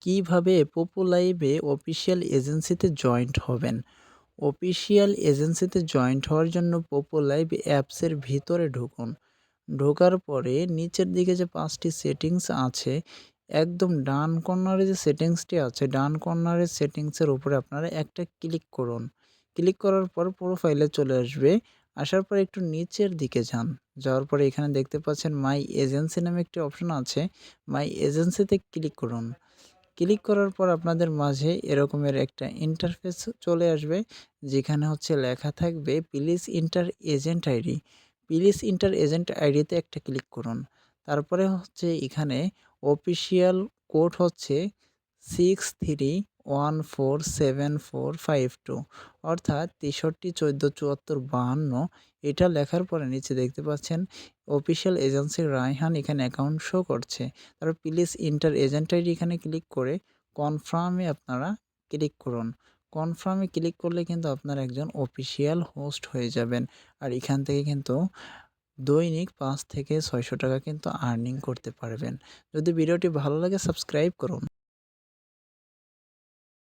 কিভাবে পোপো লাইভে অফিসিয়াল এজেন্সিতে জয়েন্ট হবেন। অফিসিয়াল এজেন্সিতে জয়েন্ট হওয়ার জন্য পোপো লাইভ অ্যাপসের ভিতরে ঢুকুন। ঢোকার পরে নিচের দিকে যে 5টি সেটিংস আছে, একদম ডান কর্নারে যে সেটিংসটি আছে, ডান কর্নারের সেটিংসের উপরে আপনারা একটা ক্লিক করুন। ক্লিক করার পর প্রোফাইলে চলে আসবে। আসার পর একটু নিচের দিকে যান। যাওয়ার পরে এখানে দেখতে পাচ্ছেন মাই এজেন্সি নামে একটি অপশন আছে। মাই এজেন্সিতে ক্লিক করুন। ক্লিক করার পর আপনাদের মাঝে এরকমের একটা ইন্টারফেস চলে আসবে, যেখানে হচ্ছে লেখা থাকবে please inter agent ID. Please inter agent আইডিতে একটা ক্লিক করুন। তারপরে হচ্ছে এখানে অফিসিয়াল কোড হচ্ছে 63147452, অর্থাৎ 63147452। এটা লেখার পরে নিচে দেখতে পাচ্ছেন অফিসিয়াল এজেন্সি রায়হান এখানে অ্যাকাউন্ট শো করছে। তারপর প্লিজ ইন্টার এজেন্ট আইডি এখানে ক্লিক করে কনফার্মে আপনারা ক্লিক করুন। কনফার্মে ক্লিক করলে কিন্তু আপনারা একজন অফিসিয়াল হোস্ট হয়ে যাবেন। আর এখান থেকে কিন্তু দৈনিক 5 থেকে 600 টাকা কিন্তু আর্নিং করতে পারবেন। যদি ভিডিওটি ভালো লাগে সাবস্ক্রাইব করুন।